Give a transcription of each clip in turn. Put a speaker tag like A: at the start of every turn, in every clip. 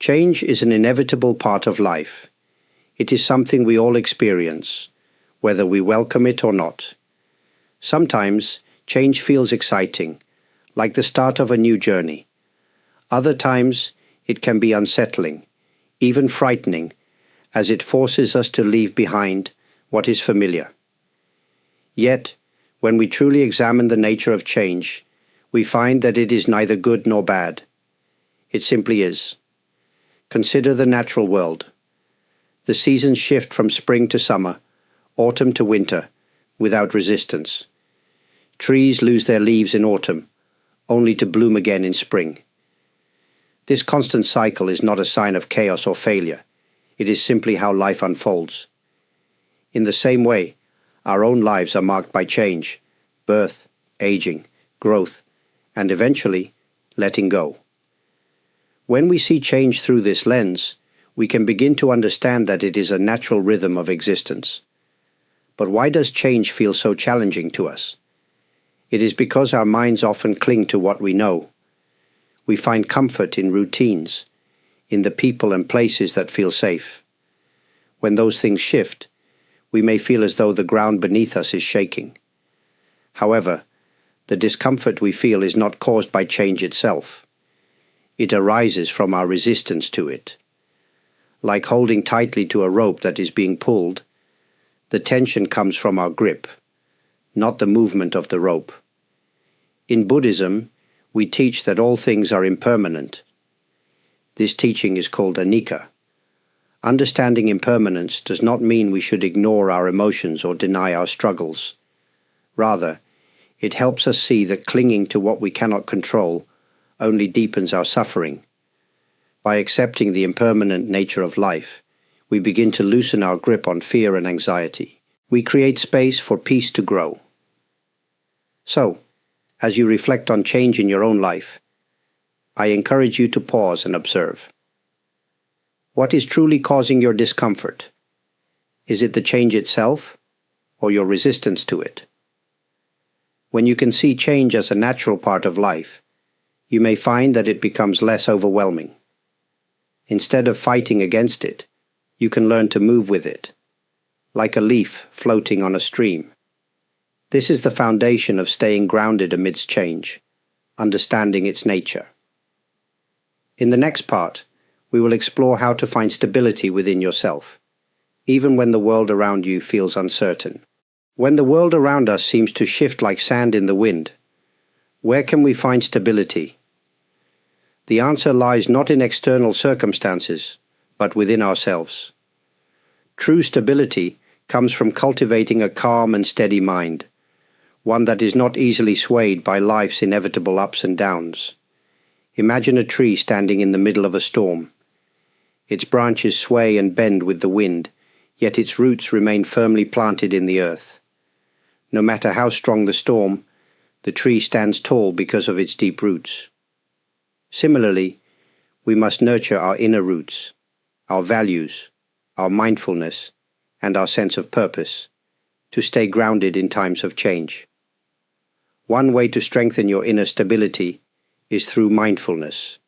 A: Change is an inevitable part of life. It is something we all experience, whether we welcome it or not. Sometimes, change feels exciting, like the start of a new journey. Other times, it can be unsettling, even frightening, as it forces us to leave behind what is familiar. Yet, when we truly examine the nature of change, we find that it is neither good nor bad. It simply is. Consider the natural world. The seasons shift from spring to summer, autumn to winter, without resistance. Trees lose their leaves in autumn, only to bloom again in spring. This constant cycle is not a sign of chaos or failure. It is simply how life unfolds. In the same way, our own lives are marked by change, birth, aging, growth, and eventually, letting go. When we see change through this lens, we can begin to understand that it is a natural rhythm of existence. But why does change feel so challenging to us? It is because our minds often cling to what we know. We find comfort in routines, in the people and places that feel safe. When those things shift, we may feel as though the ground beneath us is shaking. However, the discomfort we feel is not caused by change itself. It arises from our resistance to it. Like holding tightly to a rope that is being pulled, the tension comes from our grip, not the movement of the rope. In Buddhism, we teach that all things are impermanent. This teaching is called anicca. Understanding impermanence does not mean we should ignore our emotions or deny our struggles. Rather, it helps us see that clinging to what we cannot control only deepens our suffering. By accepting the impermanent nature of life, we begin to loosen our grip on fear and anxiety. We create space for peace to grow. So, as you reflect on change in your own life, I encourage you to pause and observe. What is truly causing your discomfort? Is it the change itself, or your resistance to it? When you can see change as a natural part of life, you may find that it becomes less overwhelming. Instead of fighting against it, you can learn to move with it, like a leaf floating on a stream. This is the foundation of staying grounded amidst change, understanding its nature. In the next part, we will explore how to find stability within yourself, even when the world around you feels uncertain. When the world around us seems to shift like sand in the wind, where can we find stability? The answer lies not in external circumstances, but within ourselves. True stability comes from cultivating a calm and steady mind, one that is not easily swayed by life's inevitable ups and downs. Imagine a tree standing in the middle of a storm. Its branches sway and bend with the wind, yet its roots remain firmly planted in the earth. No matter how strong the storm, the tree stands tall because of its deep roots. Similarly, we must nurture our inner roots, our values, our mindfulness, and our sense of purpose, to stay grounded in times of change. One way to strengthen your inner stability is through mindfulness.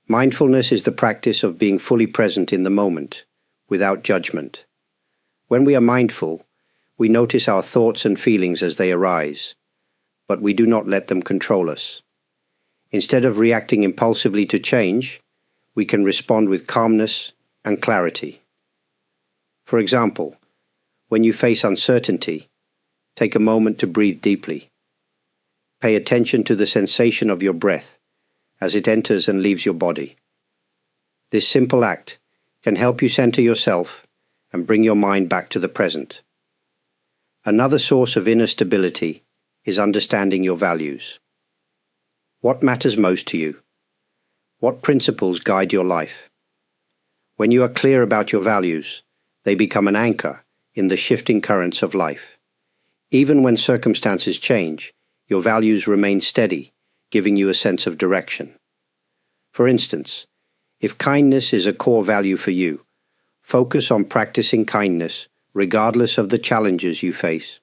A: Mindfulness is the practice of being fully present in the moment, without judgment. When we are mindful, we notice our thoughts and feelings as they arise, but we do not let them control us. Instead of reacting impulsively to change, we can respond with calmness and clarity. For example, when you face uncertainty, take a moment to breathe deeply. Pay attention to the sensation of your breath as it enters and leaves your body. This simple act can help you center yourself and bring your mind back to the present. Another source of inner stability is understanding your values. What matters most to you? What principles guide your life? When you are clear about your values, they become an anchor in the shifting currents of life. Even when circumstances change, your values remain steady, giving you a sense of direction. For instance, if kindness is a core value for you, focus on practicing kindness regardless of the challenges you face.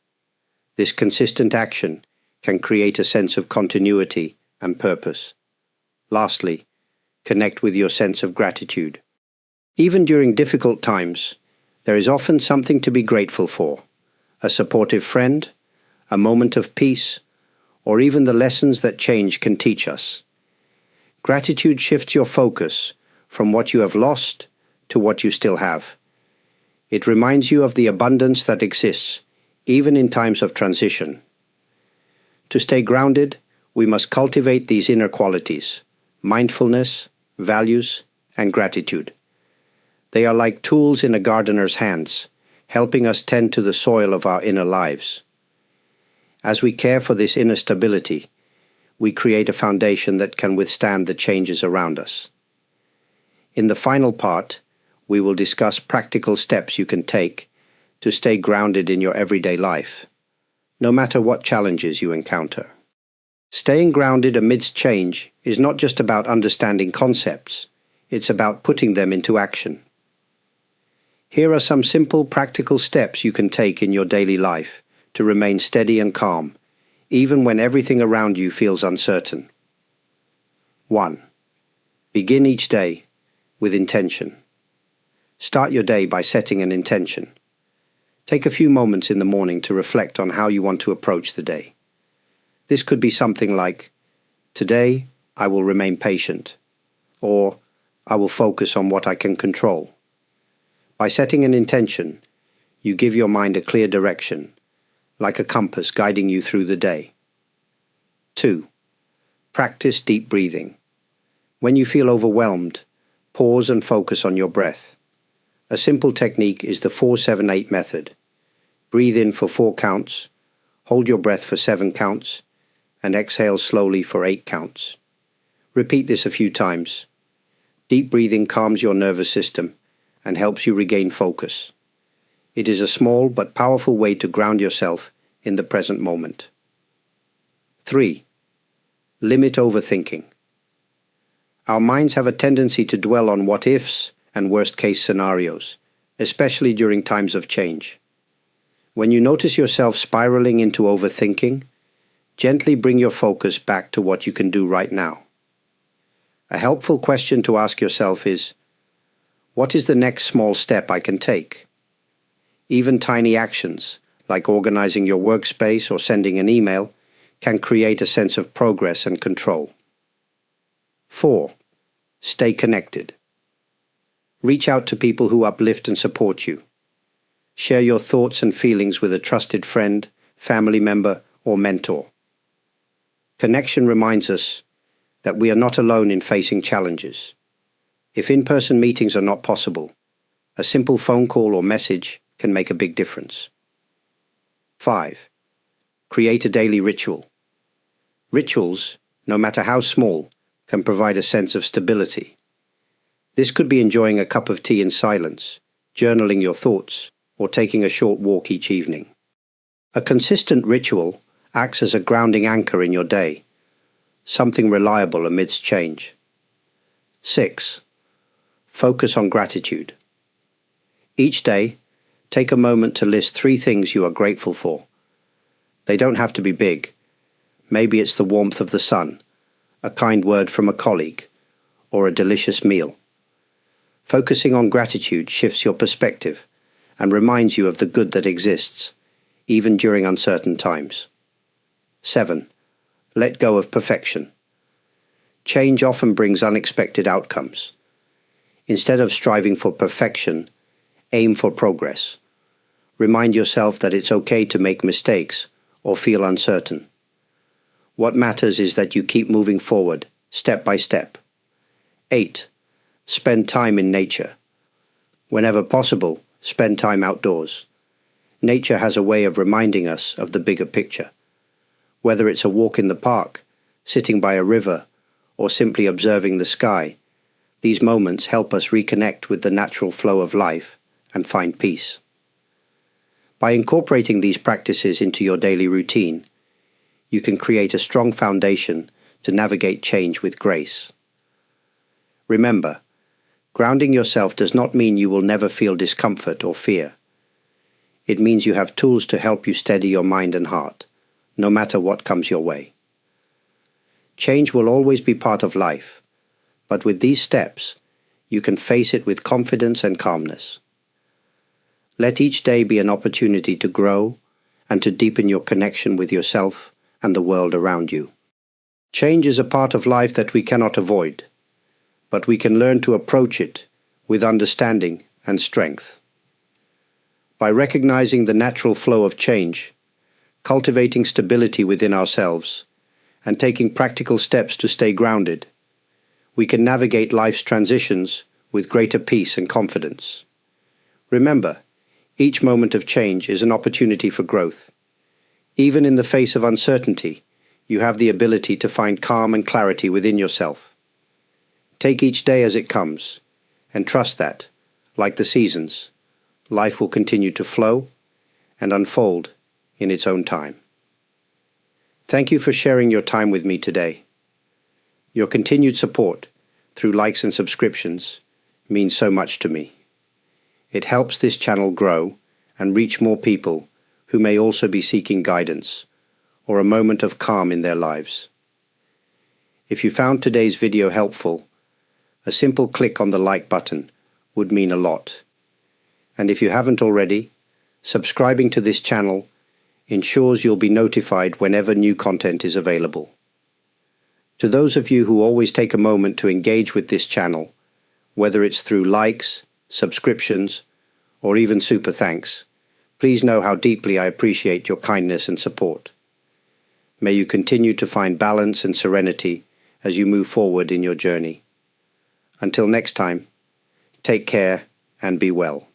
A: This consistent action can create a sense of continuity and purpose. Lastly, connect with your sense of gratitude. Even during difficult times, there is often something to be grateful for: a supportive friend, a moment of peace, or even the lessons that change can teach us. Gratitude shifts your focus from what you have lost to what you still have. It reminds you of the abundance that exists, even in times of transition. To stay grounded, we must cultivate these inner qualities: mindfulness, values, and gratitude. They are like tools in a gardener's hands, helping us tend to the soil of our inner lives. As we care for this inner stability, we create a foundation that can withstand the changes around us. In the final part, we will discuss practical steps you can take to stay grounded in your everyday life, no matter what challenges you encounter. Staying grounded amidst change is not just about understanding concepts, it's about putting them into action. Here are some simple practical steps you can take in your daily life to remain steady and calm, even when everything around you feels uncertain. 1. Begin each day with intention. Start your day by setting an intention. Take a few moments in the morning to reflect on how you want to approach the day. This could be something like, "Today, I will remain patient," or "I will focus on what I can control." By setting an intention, you give your mind a clear direction, like a compass guiding you through the day. 2. Practice deep breathing. When you feel overwhelmed, pause and focus on your breath. A simple technique is the 4-7-8 method. Breathe in for 4 counts, hold your breath for 7 counts, and exhale slowly for 8 counts. Repeat this a few times. Deep breathing calms your nervous system and helps you regain focus. It is a small but powerful way to ground yourself in the present moment. 3. Limit overthinking. Our minds have a tendency to dwell on what-ifs and worst-case scenarios, especially during times of change. When you notice yourself spiraling into overthinking, gently bring your focus back to what you can do right now. A helpful question to ask yourself is, what is the next small step I can take? Even tiny actions, like organizing your workspace or sending an email, can create a sense of progress and control. 4. Stay connected. Reach out to people who uplift and support you. Share your thoughts and feelings with a trusted friend, family member, or mentor. Connection reminds us that we are not alone in facing challenges. If in-person meetings are not possible, a simple phone call or message can make a big difference. 5. Create a daily ritual. Rituals, no matter how small, can provide a sense of stability. This could be enjoying a cup of tea in silence, journaling your thoughts, or taking a short walk each evening. A consistent ritual acts as a grounding anchor in your day, something reliable amidst change. 6. Focus on gratitude. Each day, take a moment to list 3 things you are grateful for. They don't have to be big. Maybe it's the warmth of the sun, a kind word from a colleague, or a delicious meal. Focusing on gratitude shifts your perspective and reminds you of the good that exists, even during uncertain times. 7. Let go of perfection. Change often brings unexpected outcomes. Instead of striving for perfection, aim for progress. Remind yourself that it's okay to make mistakes or feel uncertain. What matters is that you keep moving forward, step by step. 8. Spend time in nature. Whenever possible, spend time outdoors. Nature has a way of reminding us of the bigger picture. Whether it's a walk in the park, sitting by a river, or simply observing the sky, these moments help us reconnect with the natural flow of life and find peace. By incorporating these practices into your daily routine, you can create a strong foundation to navigate change with grace. Remember, grounding yourself does not mean you will never feel discomfort or fear. It means you have tools to help you steady your mind and heart, no matter what comes your way. Change will always be part of life, but with these steps, you can face it with confidence and calmness. Let each day be an opportunity to grow and to deepen your connection with yourself and the world around you. Change is a part of life that we cannot avoid, but we can learn to approach it with understanding and strength. By recognizing the natural flow of change, cultivating stability within ourselves, and taking practical steps to stay grounded, we can navigate life's transitions with greater peace and confidence. Remember, each moment of change is an opportunity for growth. Even in the face of uncertainty, you have the ability to find calm and clarity within yourself. Take each day as it comes, and trust that, like the seasons, life will continue to flow and unfold in its own time. Thank you for sharing your time with me today. Your continued support, through likes and subscriptions, means so much to me. It helps this channel grow and reach more people who may also be seeking guidance or a moment of calm in their lives. If you found today's video helpful, a simple click on the like button would mean a lot. And if you haven't already, subscribing to this channel ensures you'll be notified whenever new content is available. To those of you who always take a moment to engage with this channel, whether it's through likes, subscriptions, or even super thanks, please know how deeply I appreciate your kindness and support. May you continue to find balance and serenity as you move forward in your journey. Until next time, take care and be well.